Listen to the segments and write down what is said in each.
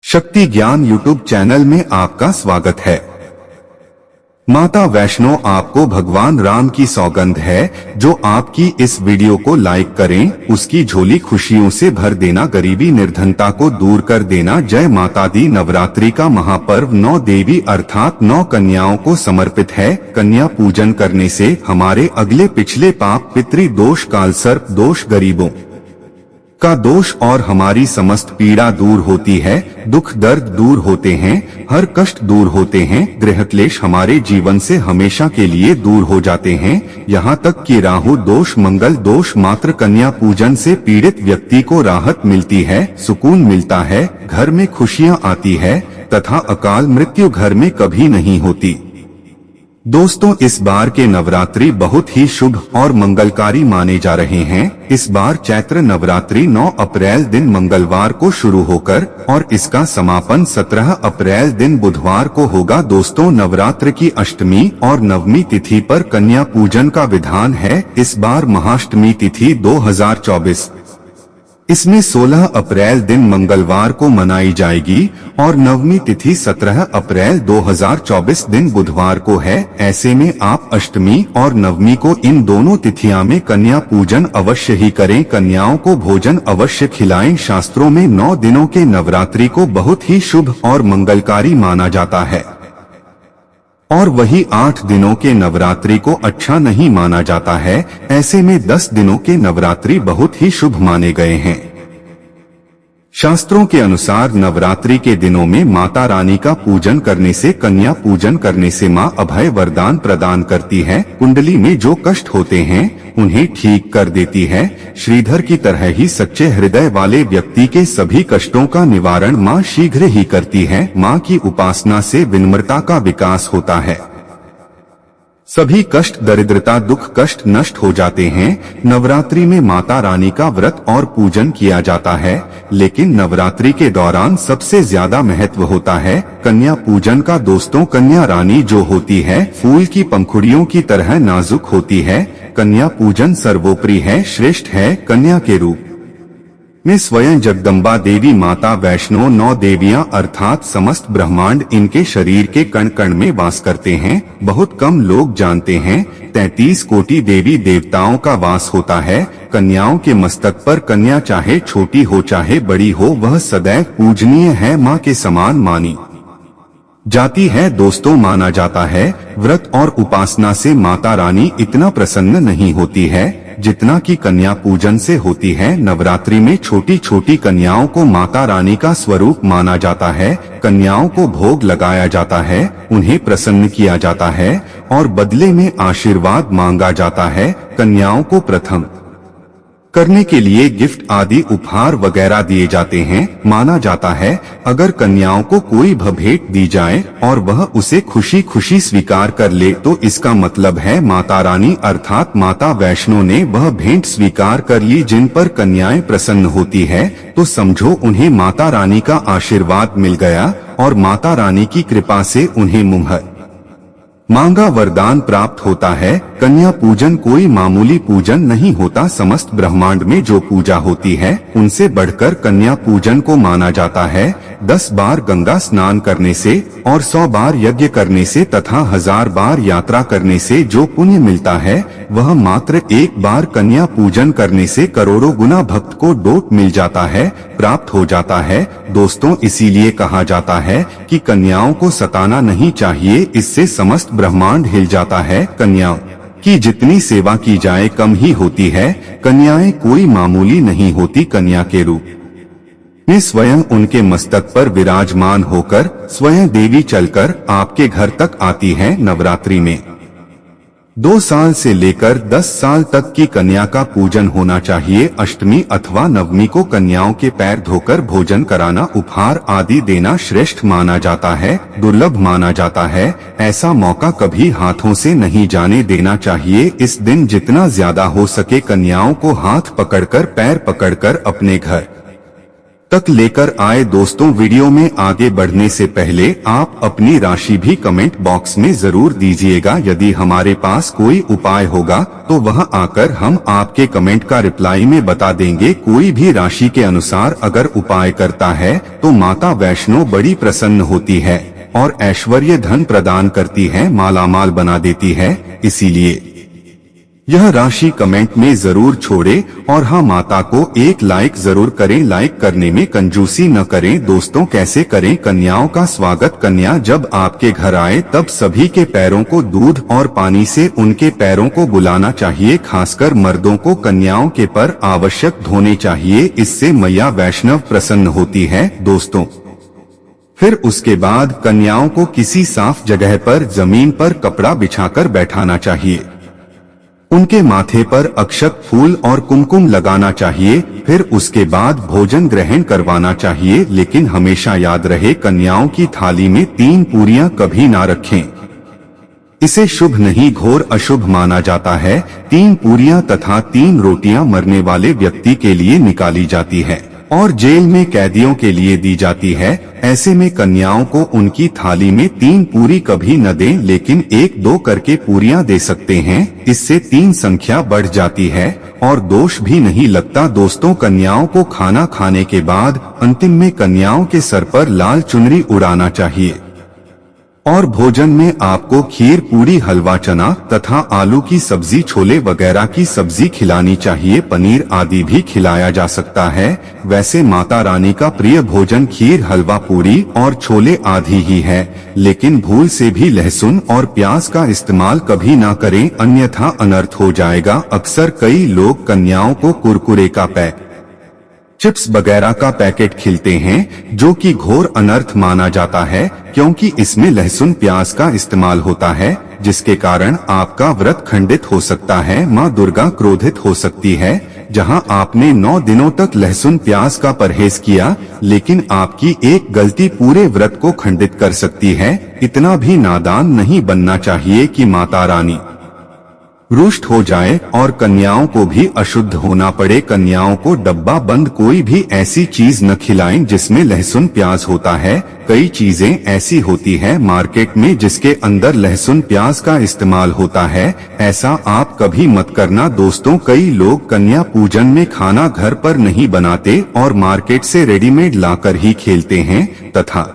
शक्ति ज्ञान YouTube channel में आपका स्वागत है। माता वैष्णो आपको भगवान राम की सौगंध है जो आपकी इस वीडियो को लाइक करें, उसकी झोली खुशियों से भर देना, गरीबी निर्धनता को दूर कर देना। जय माता दी। नवरात्रि का महापर्व 9 देवी अर्थात 9 कन्याओं को समर्पित है। कन्या पूजन करने से हमारे अगले पिछले पाप, पितृ दोष, कालसर्प दोष, गरीबों का दोष और हमारी समस्त पीड़ा दूर होती है। दुख दर्द दूर होते हैं, हर कष्ट दूर होते हैं, गृह क्लेश हमारे जीवन से हमेशा के लिए दूर हो जाते हैं। यहाँ तक कि राहु दोष, मंगल दोष, मात्र कन्या पूजन से पीड़ित व्यक्ति को राहत मिलती है, सुकून मिलता है, घर में खुशियाँ आती है तथा अकाल मृत्यु घर में कभी नहीं होती। दोस्तों, इस बार के नवरात्रि बहुत ही शुभ और मंगलकारी माने जा रहे हैं। इस बार चैत्र नवरात्रि 9 अप्रैल दिन मंगलवार को शुरू होकर और इसका समापन 17 अप्रैल दिन बुधवार को होगा। दोस्तों, नवरात्र की अष्टमी और नवमी तिथि पर कन्या पूजन का विधान है। इस बार महाअष्टमी तिथि 2024 इसमें 16 अप्रैल दिन मंगलवार को मनाई जाएगी और नवमी तिथि 17 अप्रैल 2024 दिन बुधवार को है। ऐसे में आप अष्टमी और नवमी को इन दोनों तिथियों में कन्या पूजन अवश्य ही करें। कन्याओं को भोजन अवश्य खिलाएं। शास्त्रों में 9 दिनों के नवरात्रि को बहुत ही शुभ और मंगलकारी माना जाता है और वही 8 दिनों के नवरात्रि को अच्छा नहीं माना जाता है। ऐसे में 10 दिनों के नवरात्रि बहुत ही शुभ माने गए हैं। शास्त्रों के अनुसार नवरात्रि के दिनों में माता रानी का पूजन करने से, कन्या पूजन करने से मां अभय वरदान प्रदान करती है। कुंडली में जो कष्ट होते हैं उन्हें ठीक कर देती है। श्रीधर की तरह ही सच्चे हृदय वाले व्यक्ति के सभी कष्टों का निवारण मां शीघ्र ही करती है। मां की उपासना से विनम्रता का विकास होता है। सभी कष्ट, दरिद्रता, दुख, कष्ट नष्ट हो जाते हैं। नवरात्रि में माता रानी का व्रत और पूजन किया जाता है, लेकिन नवरात्रि के दौरान सबसे ज्यादा महत्व होता है कन्या पूजन का। दोस्तों, कन्या रानी जो होती है फूल की पंखुड़ियों की तरह नाजुक होती है। कन्या पूजन सर्वोपरि है, श्रेष्ठ है। कन्या के रूप में स्वयं जगदम्बा देवी माता वैष्णो 9 देवियां अर्थात समस्त ब्रह्मांड इनके शरीर के कण कण में वास करते हैं। बहुत कम लोग जानते हैं 33 कोटि देवी देवताओं का वास होता है। कन्याओं के मस्तक पर कन्या चाहे छोटी हो चाहे बड़ी हो, वह सदैव पूजनीय है, मां के समान मानी जाती है। दोस्तों, माना जाता है व्रत और उपासना से माता रानी इतना प्रसन्न नहीं होती है जितना कि कन्या पूजन से होती है। नवरात्रि में छोटी छोटी कन्याओं को माता रानी का स्वरूप माना जाता है। कन्याओं को भोग लगाया जाता है, उन्हें प्रसन्न किया जाता है और बदले में आशीर्वाद मांगा जाता है। कन्याओं को प्रथम करने के लिए गिफ्ट आदि उपहार वगैरह दिए जाते हैं। माना जाता है अगर कन्याओं को कोई भेंट दी जाए और वह उसे खुशी खुशी स्वीकार कर ले तो इसका मतलब है माता रानी अर्थात माता वैष्णो ने वह भेंट स्वीकार कर ली। जिन पर कन्याएं प्रसन्न होती है तो समझो उन्हें माता रानी का आशीर्वाद मिल गया और माता रानी की कृपा से उन्हें मुंह मांगा वरदान प्राप्त होता है। कन्या पूजन कोई मामूली पूजन नहीं होता। समस्त ब्रह्मांड में जो पूजा होती है उनसे बढ़कर कन्या पूजन को माना जाता है। 10 बार गंगा स्नान करने से और 100 बार यज्ञ करने से तथा 1000 बार यात्रा करने से जो पुण्य मिलता है वह मात्र एक बार कन्या पूजन करने से करोड़ों गुना भक्त को डोट मिल जाता है, प्राप्त हो जाता है। दोस्तों, इसीलिए कहा जाता है कि कन्याओं को सताना नहीं चाहिए, इससे समस्त ब्रह्मांड हिल जाता है। कन्याओं की जितनी सेवा की जाए कम ही होती है। कन्याएं कोई मामूली नहीं होती। कन्या के रूप में स्वयं उनके मस्तक पर विराजमान होकर स्वयं देवी चलकर आपके घर तक आती है। नवरात्रि में 2 साल से लेकर 10 साल तक की कन्या का पूजन होना चाहिए। अष्टमी अथवा नवमी को कन्याओं के पैर धोकर भोजन कराना, उपहार आदि देना श्रेष्ठ माना जाता है, दुर्लभ माना जाता है। ऐसा मौका कभी हाथों से नहीं जाने देना चाहिए। इस दिन जितना ज्यादा हो सके कन्याओं को हाथ पकड़कर, पैर पकड़कर अपने घर तक लेकर आए। दोस्तों, वीडियो में आगे बढ़ने से पहले आप अपनी राशि भी कमेंट बॉक्स में जरूर दीजिएगा। यदि हमारे पास कोई उपाय होगा तो वह आकर हम आपके कमेंट का रिप्लाई में बता देंगे। कोई भी राशि के अनुसार अगर उपाय करता है तो माता वैष्णो बड़ी प्रसन्न होती है और ऐश्वर्य धन प्रदान करती है, मालामाल बना देती है। इसीलिए यह राशि कमेंट में जरूर छोड़े और हाँ, माता को एक लाइक जरूर करें। लाइक करने में कंजूसी न करें। दोस्तों, कैसे करें कन्याओं का स्वागत? कन्या जब आपके घर आए तब सभी के पैरों को दूध और पानी से उनके पैरों को बुलाना चाहिए। खासकर मर्दों को कन्याओं के पर आवश्यक धोने चाहिए। इससे मैया वैष्णव प्रसन्न होती है। दोस्तों, फिर उसके बाद कन्याओं को किसी साफ जगह पर जमीन पर कपड़ा बिछाकर बैठाना चाहिए। उनके माथे पर अक्षत, फूल और कुमकुम लगाना चाहिए। फिर उसके बाद भोजन ग्रहण करवाना चाहिए। लेकिन हमेशा याद रहे, कन्याओं की थाली में 3 पूरियां कभी ना रखें। इसे शुभ नहीं, घोर अशुभ माना जाता है। 3 पूरियां तथा 3 रोटियां मरने वाले व्यक्ति के लिए निकाली जाती है और जेल में कैदियों के लिए दी जाती है। ऐसे में कन्याओं को उनकी थाली में 3 पूरी कभी न दें, लेकिन 1-2 करके पूरियां दे सकते हैं। इससे 3 संख्या बढ़ जाती है और दोष भी नहीं लगता। दोस्तों, कन्याओं को खाना खाने के बाद अंतिम में कन्याओं के सर पर लाल चुनरी उड़ाना चाहिए और भोजन में आपको खीर, पूरी, हलवा, चना तथा आलू की सब्जी, छोले वगैरह की सब्जी खिलानी चाहिए। पनीर आदि भी खिलाया जा सकता है। वैसे माता रानी का प्रिय भोजन खीर, हलवा, पूरी और छोले आदि ही है, लेकिन भूल से भी लहसुन और प्याज का इस्तेमाल कभी ना करें, अन्यथा अनर्थ हो जाएगा। अक्सर कई लोग कन्याओं को कुरकुरे का पैक, चिप्स वगैरह का पैकेट खिलाते हैं, जो कि घोर अनर्थ माना जाता है, क्योंकि इसमें लहसुन, प्याज का इस्तेमाल होता है, जिसके कारण आपका व्रत खंडित हो सकता है। माँ दुर्गा क्रोधित हो सकती है। जहां आपने 9 दिनों तक लहसुन प्याज का परहेज किया, लेकिन आपकी एक गलती पूरे व्रत को खंडित कर सकती है। इतना भी नादान नहीं बनना चाहिए कि माता रानी रुष्ट हो जाए और कन्याओं को भी अशुद्ध होना पड़े। कन्याओं को डब्बा बंद कोई भी ऐसी चीज न खिलाएं जिसमें लहसुन प्याज होता है। कई चीजें ऐसी होती है मार्केट में जिसके अंदर लहसुन प्याज का इस्तेमाल होता है, ऐसा आप कभी मत करना। दोस्तों, कई लोग कन्या पूजन में खाना घर पर नहीं बनाते और मार्केट से रेडीमेड लाकर ही खेलते हैं तथा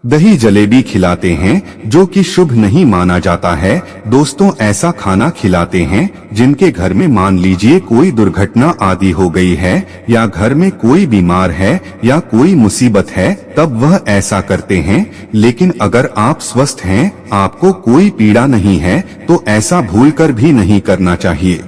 दही जलेबी खिलाते हैं, जो कि शुभ नहीं माना जाता है। दोस्तों, ऐसा खाना खिलाते हैं जिनके घर में मान लीजिए कोई दुर्घटना आदि हो गई है या घर में कोई बीमार है या कोई मुसीबत है, तब वह ऐसा करते हैं। लेकिन अगर आप स्वस्थ हैं, आपको कोई पीड़ा नहीं है, तो ऐसा भूलकर भी नहीं करना चाहिए।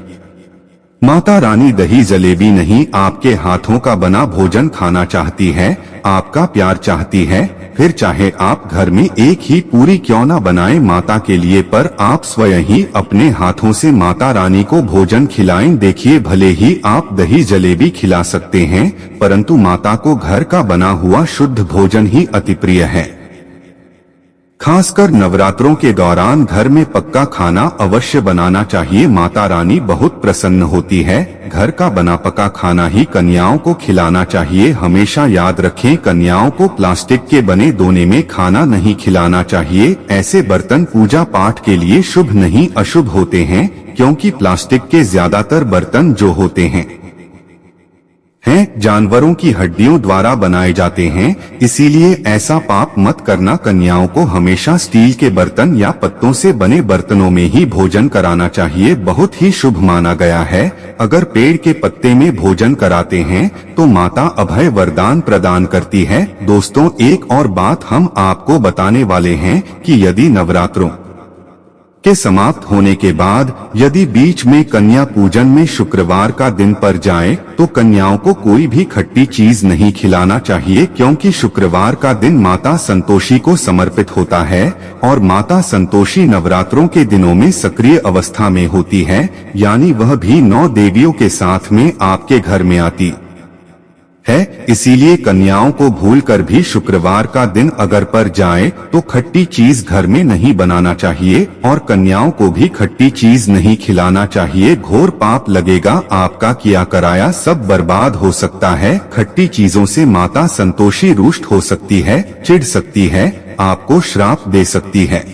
माता रानी दही जलेबी नहीं, आपके हाथों का बना भोजन खाना चाहती है, आपका प्यार चाहती है। फिर चाहे आप घर में एक ही पूरी क्यों न बनाएं माता के लिए, पर आप स्वयं ही अपने हाथों से माता रानी को भोजन खिलाएं। देखिए, भले ही आप दही जलेबी खिला सकते हैं, परंतु माता को घर का बना हुआ शुद्ध भोजन ही अति प्रिय है। खासकर नवरात्रों के दौरान घर में पक्का खाना अवश्य बनाना चाहिए। माता रानी बहुत प्रसन्न होती है। घर का बना पका खाना ही कन्याओं को खिलाना चाहिए। हमेशा याद रखें, कन्याओं को प्लास्टिक के बने दोने में खाना नहीं खिलाना चाहिए। ऐसे बर्तन पूजा पाठ के लिए शुभ नहीं, अशुभ होते हैं, क्योंकि प्लास्टिक के ज्यादातर बर्तन जो होते हैं जानवरों की हड्डियों द्वारा बनाए जाते हैं। इसीलिए ऐसा पाप मत करना। कन्याओं को हमेशा स्टील के बर्तन या पत्तों से बने बर्तनों में ही भोजन कराना चाहिए, बहुत ही शुभ माना गया है। अगर पेड़ के पत्ते में भोजन कराते हैं तो माता अभय वरदान प्रदान करती है। दोस्तों, एक और बात हम आपको बताने वाले हैं कि यदि नवरात्रों के समाप्त होने के बाद यदि बीच में कन्या पूजन में शुक्रवार का दिन पर जाए तो कन्याओं को कोई भी खट्टी चीज नहीं खिलाना चाहिए, क्योंकि शुक्रवार का दिन माता संतोषी को समर्पित होता है और माता संतोषी नवरात्रों के दिनों में सक्रिय अवस्था में होती है, यानी वह भी 9 देवियों के साथ में आपके घर में आती है। इसीलिए कन्याओं को भूलकर भी शुक्रवार का दिन अगर पर जाए तो खट्टी चीज घर में नहीं बनाना चाहिए और कन्याओं को भी खट्टी चीज नहीं खिलाना चाहिए। घोर पाप लगेगा, आपका किया कराया सब बर्बाद हो सकता है। खट्टी चीजों से माता संतोषी रुष्ट हो सकती है, चिढ़ सकती है, आपको श्राप दे सकती है।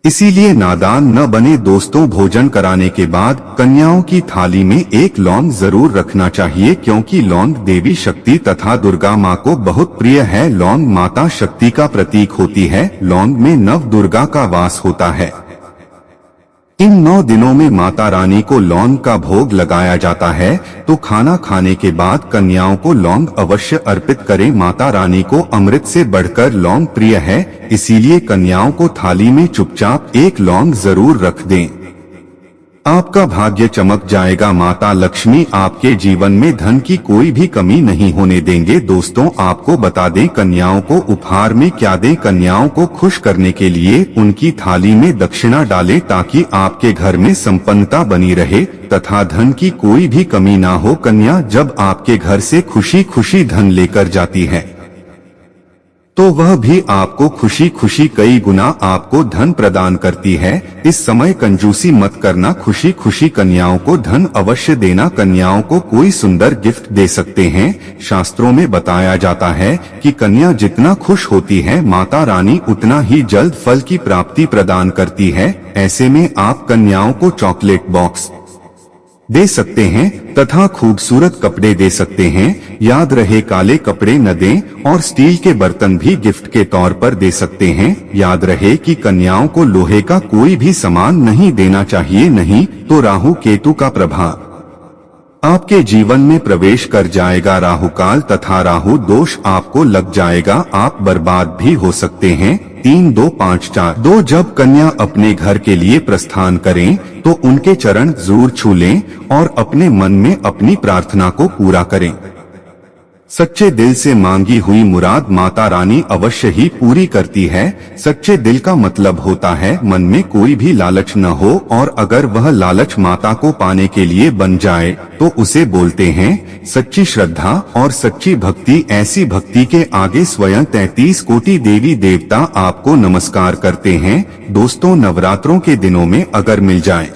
इसीलिए नादान न बने दोस्तों। भोजन कराने के बाद कन्याओं की थाली में एक लौंग जरूर रखना चाहिए, क्योंकि लौंग देवी शक्ति तथा दुर्गा माँ को बहुत प्रिय है। लौंग माता शक्ति का प्रतीक होती है। लौंग में नव दुर्गा का वास होता है। इन 9 दिनों में माता रानी को लौंग का भोग लगाया जाता है, तो खाना खाने के बाद कन्याओं को लौंग अवश्य अर्पित करें। माता रानी को अमृत से बढ़कर लौंग प्रिय है, इसीलिए कन्याओं को थाली में चुपचाप एक लौंग जरूर रख दें। आपका भाग्य चमक जाएगा। माता लक्ष्मी आपके जीवन में धन की कोई भी कमी नहीं होने देंगे। दोस्तों, आपको बता दें कन्याओं को उपहार में क्या दें। कन्याओं को खुश करने के लिए उनकी थाली में दक्षिणा डालें, ताकि आपके घर में संपन्नता बनी रहे तथा धन की कोई भी कमी ना हो। कन्या जब आपके घर से खुशी खुशी धन लेकर जाती है तो वह भी आपको खुशी खुशी कई गुना आपको धन प्रदान करती है। इस समय कंजूसी मत करना, खुशी खुशी कन्याओं को धन अवश्य देना। कन्याओं को कोई सुंदर गिफ्ट दे सकते हैं। शास्त्रों में बताया जाता है कि कन्या जितना खुश होती है, माता रानी उतना ही जल्द फल की प्राप्ति प्रदान करती है। ऐसे में आप कन्याओं को चॉकलेट बॉक्स दे सकते हैं तथा खूबसूरत कपड़े दे सकते हैं। याद रहे, काले कपड़े न दें और स्टील के बर्तन भी गिफ्ट के तौर पर दे सकते हैं। याद रहे कि कन्याओं को लोहे का कोई भी सामान नहीं देना चाहिए, नहीं तो राहु केतु का प्रभाव आपके जीवन में प्रवेश कर जाएगा। राहु काल तथा राहु दोष आपको लग जाएगा, आप बर्बाद भी हो सकते हैं। 3, 2, 5, 4, 2 जब कन्या अपने घर के लिए प्रस्थान करें तो उनके चरण जरूर छू लें और अपने मन में अपनी प्रार्थना को पूरा करें। सच्चे दिल से मांगी हुई मुराद माता रानी अवश्य ही पूरी करती है। सच्चे दिल का मतलब होता है मन में कोई भी लालच न हो, और अगर वह लालच माता को पाने के लिए बन जाए तो उसे बोलते हैं सच्ची श्रद्धा और सच्ची भक्ति। ऐसी भक्ति के आगे स्वयं 33 कोटि देवी देवता आपको नमस्कार करते हैं। दोस्तों, नवरात्रों के दिनों में अगर मिल जाए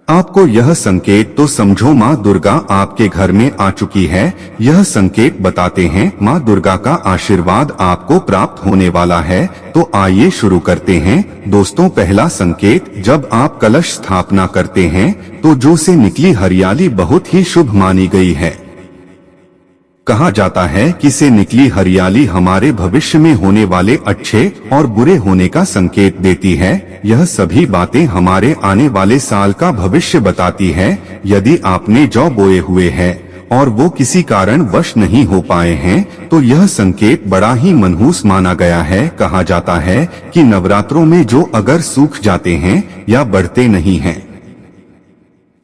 आपको यह संकेत तो समझो माँ दुर्गा आपके घर में आ चुकी है। यह संकेत बताते हैं माँ दुर्गा का आशीर्वाद आपको प्राप्त होने वाला है। तो आइए शुरू करते हैं। दोस्तों, पहला संकेत, जब आप कलश स्थापना करते हैं तो जो से निकली हरियाली बहुत ही शुभ मानी गई है। कहा जाता है कि से निकली हरियाली हमारे भविष्य में होने वाले अच्छे और बुरे होने का संकेत देती है। यह सभी बातें हमारे आने वाले साल का भविष्य बताती है। यदि आपने जौ बोए हुए हैं और वो किसी कारण वश नहीं हो पाए हैं तो यह संकेत बड़ा ही मनहूस माना गया है। कहा जाता है कि नवरात्रों में जो अगर सूख जाते हैं या बढ़ते नहीं हैं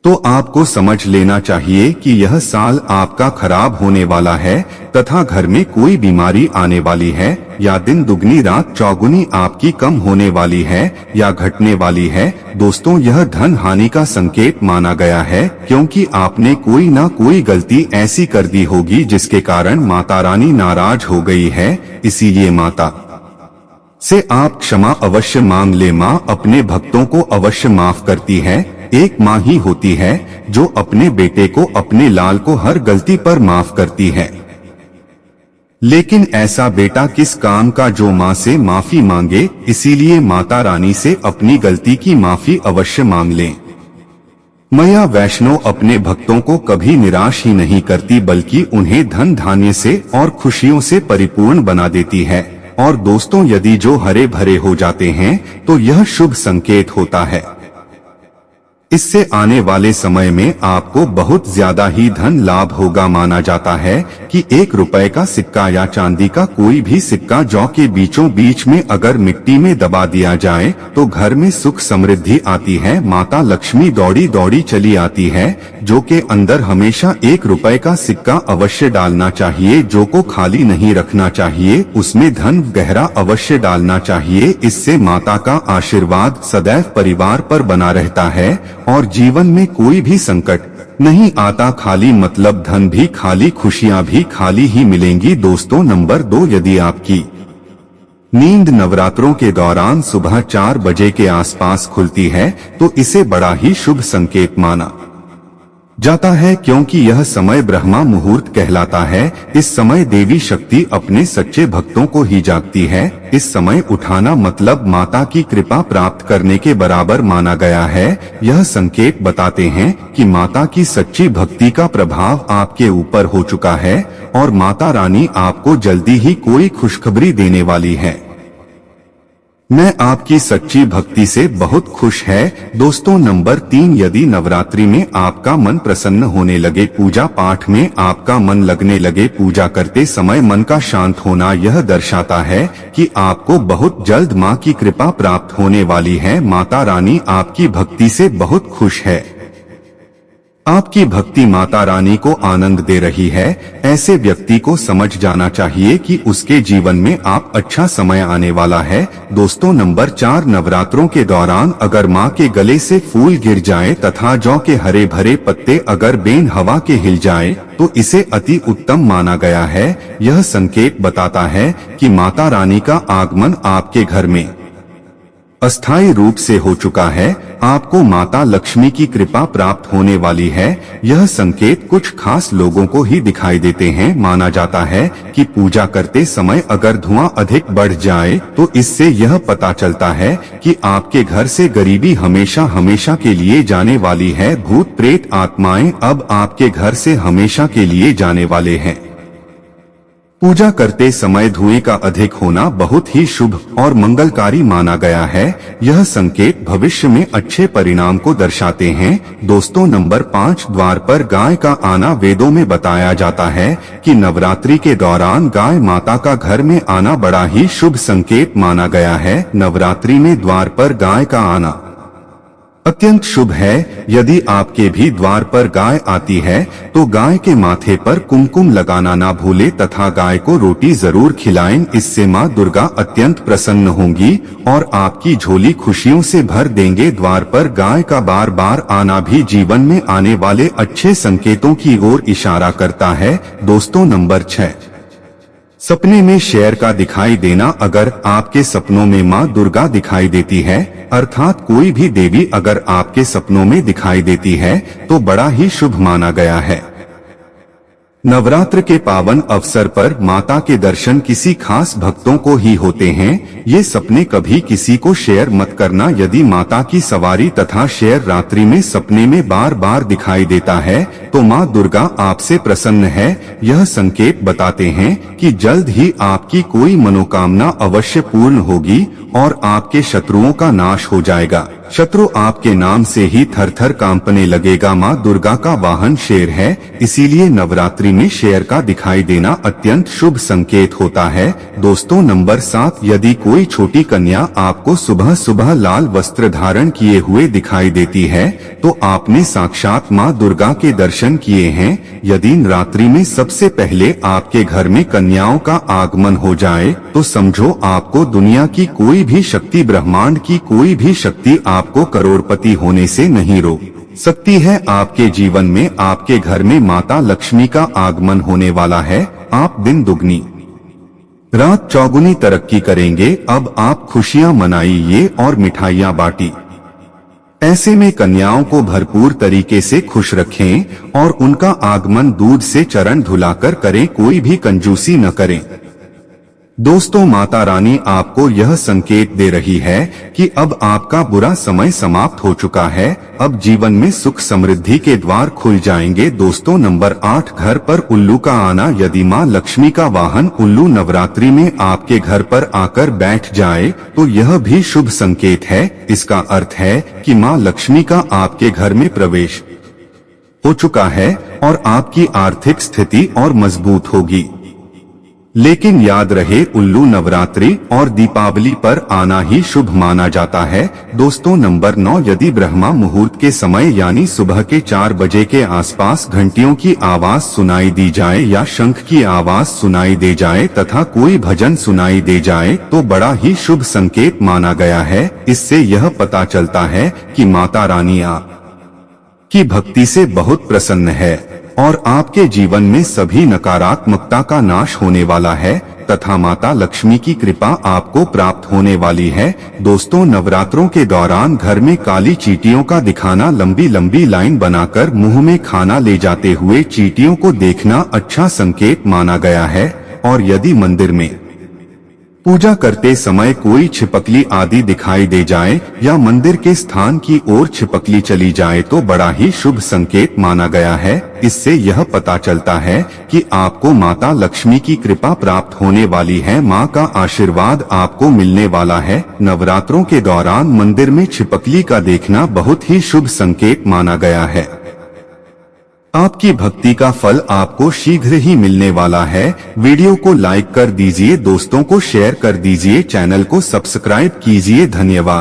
तो आपको समझ लेना चाहिए कि यह साल आपका खराब होने वाला है तथा घर में कोई बीमारी आने वाली है, या दिन दुगनी रात चौगुनी आपकी कम होने वाली है या घटने वाली है। दोस्तों, यह धन हानि का संकेत माना गया है, क्योंकि आपने कोई ना कोई गलती ऐसी कर दी होगी जिसके कारण माता रानी नाराज हो गई है। इसीलिए माता से आप क्षमा अवश्य मांग ले। माँ अपने भक्तों को अवश्य माफ करती है। एक माँ ही होती है जो अपने बेटे को, अपने लाल को हर गलती पर माफ करती है। लेकिन ऐसा बेटा किस काम का जो माँ से माफी मांगे। इसीलिए माता रानी से अपनी गलती की माफी अवश्य मांग लें। मैया वैष्णो अपने भक्तों को कभी निराश ही नहीं करती, बल्कि उन्हें धन धान्य से और खुशियों से परिपूर्ण बना देती है। और दोस्तों, यदि जो हरे भरे हो जाते हैं तो यह शुभ संकेत होता है। इससे आने वाले समय में आपको बहुत ज्यादा ही धन लाभ होगा। माना जाता है कि 1 रुपए का सिक्का या चांदी का कोई भी सिक्का जौ के बीचों बीच में अगर मिट्टी में दबा दिया जाए तो घर में सुख समृद्धि आती है। माता लक्ष्मी दौड़ी दौड़ी चली आती है। जो के अंदर हमेशा 1 रुपए का सिक्का अवश्य डालना चाहिए। जो को खाली नहीं रखना चाहिए, उसमें धन गहरा अवश्य डालना चाहिए। इससे माता का आशीर्वाद सदैव परिवार पर बना रहता है और जीवन में कोई भी संकट नहीं आता खाली मतलब धन भी खाली, खुशियां भी खाली ही मिलेंगी। दोस्तों नंबर 2, यदि आपकी नींद नवरात्रों के दौरान सुबह 4 बजे के आसपास खुलती है तो इसे बड़ा ही शुभ संकेत माना जाता है, क्योंकि यह समय ब्रह्मा मुहूर्त कहलाता है। इस समय देवी शक्ति अपने सच्चे भक्तों को ही जागती है। इस समय उठाना मतलब माता की कृपा प्राप्त करने के बराबर माना गया है। यह संकेत बताते हैं कि माता की सच्ची भक्ति का प्रभाव आपके ऊपर हो चुका है और माता रानी आपको जल्दी ही कोई खुशखबरी देने वाली है। मैं आपकी सच्ची भक्ति से बहुत खुश है। दोस्तों नंबर 3, यदि नवरात्रि में आपका मन प्रसन्न होने लगे, पूजा पाठ में आपका मन लगने लगे, पूजा करते समय मन का शांत होना, यह दर्शाता है कि आपको बहुत जल्द माँ की कृपा प्राप्त होने वाली है। माता रानी आपकी भक्ति से बहुत खुश है। आपकी भक्ति माता रानी को आनंद दे रही है। ऐसे व्यक्ति को समझ जाना चाहिए कि उसके जीवन में आप अच्छा समय आने वाला है। दोस्तों नंबर 4, नवरात्रों के दौरान अगर माँ के गले से फूल गिर जाए तथा जौ के हरे भरे पत्ते अगर बेन हवा के हिल जाए तो इसे अति उत्तम माना गया है। यह संकेत बताता है कि माता रानी का आगमन आपके घर में अस्थायी रूप से हो चुका है। आपको माता लक्ष्मी की कृपा प्राप्त होने वाली है। यह संकेत कुछ खास लोगों को ही दिखाई देते हैं। माना जाता है कि पूजा करते समय अगर धुआं अधिक बढ़ जाए तो इससे यह पता चलता है कि आपके घर से गरीबी हमेशा हमेशा के लिए जाने वाली है। भूत प्रेत आत्माएं अब आपके घर से हमेशा के लिए जाने वाले हैं। पूजा करते समय धुएं का अधिक होना बहुत ही शुभ और मंगलकारी माना गया है। यह संकेत भविष्य में अच्छे परिणाम को दर्शाते हैं। दोस्तों नंबर 5, द्वार पर गाय का आना। वेदों में बताया जाता है कि नवरात्रि के दौरान गाय माता का घर में आना बड़ा ही शुभ संकेत माना गया है। नवरात्रि में द्वार पर गाय का आना अत्यंत शुभ है। यदि आपके भी द्वार पर गाय आती है तो गाय के माथे पर कुमकुम लगाना ना भूले तथा गाय को रोटी जरूर खिलाएं। इससे माँ दुर्गा अत्यंत प्रसन्न होंगी और आपकी झोली खुशियों से भर देंगे। द्वार पर गाय का बार बार आना भी जीवन में आने वाले अच्छे संकेतों की ओर इशारा करता है। दोस्तों नंबर 6, सपने में शेर का दिखाई देना। अगर आपके सपनों में माँ दुर्गा दिखाई देती है अर्थात कोई भी देवी अगर आपके सपनों में दिखाई देती है तो बड़ा ही शुभ माना गया है। नवरात्र के पावन अवसर पर माता के दर्शन किसी खास भक्तों को ही होते हैं। ये सपने कभी किसी को शेयर मत करना। यदि माता की सवारी तथा शेर रात्रि में सपने में बार बार दिखाई देता है तो माँ दुर्गा आपसे प्रसन्न है। यह संकेत बताते हैं कि जल्द ही आपकी कोई मनोकामना अवश्य पूर्ण होगी और आपके शत्रुओं का नाश हो जाएगा। शत्रु आपके नाम से ही थरथर कांपने लगेगा। माँ दुर्गा का वाहन शेर है, इसीलिए नवरात्रि में शेर का दिखाई देना अत्यंत शुभ संकेत होता है। दोस्तों नंबर 7, यदि कोई छोटी कन्या आपको सुबह सुबह लाल वस्त्र धारण किए हुए दिखाई देती है तो आपने साक्षात माँ दुर्गा के दर्शन किए हैं। यदि रात्रि में सबसे पहले आपके घर में कन्याओं का आगमन हो जाए तो समझो आपको दुनिया की कोई भी शक्ति, ब्रह्मांड की कोई भी शक्ति आपको करोड़पति होने से नहीं रोक सकती है। आपके जीवन में आपके घर में माता लक्ष्मी का आगमन होने वाला है। आप दिन दुगनी रात चौगुनी तरक्की करेंगे। अब आप खुशियां मनाइए और मिठाइयां बांटी। ऐसे में कन्याओं को भरपूर तरीके से खुश रखें और उनका आगमन दूध से चरण धुलाकर करें, कोई भी कंजूसी न करें। दोस्तों माता रानी आपको यह संकेत दे रही है कि अब आपका बुरा समय समाप्त हो चुका है। अब जीवन में सुख समृद्धि के द्वार खुल जाएंगे। दोस्तों नंबर 8, घर पर उल्लू का आना। यदि माँ लक्ष्मी का वाहन उल्लू नवरात्रि में आपके घर पर आकर बैठ जाए तो यह भी शुभ संकेत है। इसका अर्थ है कि माँ लक्ष्मी का आपके घर में प्रवेश हो चुका है और आपकी आर्थिक स्थिति और मजबूत होगी। लेकिन याद रहे, उल्लू नवरात्रि और दीपावली पर आना ही शुभ माना जाता है। दोस्तों नंबर 9, यदि ब्रह्मा मुहूर्त के समय यानी सुबह के 4 बजे के आसपास घंटियों की आवाज सुनाई दी जाए या शंख की आवाज सुनाई दे जाए तथा कोई भजन सुनाई दे जाए तो बड़ा ही शुभ संकेत माना गया है। इससे यह पता चलता है कि माता रानी की भक्ति से बहुत प्रसन्न है और आपके जीवन में सभी नकारात्मकता का नाश होने वाला है तथा माता लक्ष्मी की कृपा आपको प्राप्त होने वाली है। दोस्तों, नवरात्रों के दौरान घर में काली चींटियों का दिखाना, लंबी लंबी लाइन बनाकर मुंह में खाना ले जाते हुए चींटियों को देखना अच्छा संकेत माना गया है। और यदि मंदिर में पूजा करते समय कोई छिपकली आदि दिखाई दे जाए या मंदिर के स्थान की ओर छिपकली चली जाए तो बड़ा ही शुभ संकेत माना गया है। इससे यह पता चलता है कि आपको माता लक्ष्मी की कृपा प्राप्त होने वाली है, मां का आशीर्वाद आपको मिलने वाला है। नवरात्रों के दौरान मंदिर में छिपकली का देखना बहुत ही शुभ संकेत माना गया है। आपकी भक्ति का फल आपको शीघ्र ही मिलने वाला है। वीडियो को लाइक कर दीजिए, दोस्तों को शेयर कर दीजिए, चैनल को सब्सक्राइब कीजिए। धन्यवाद।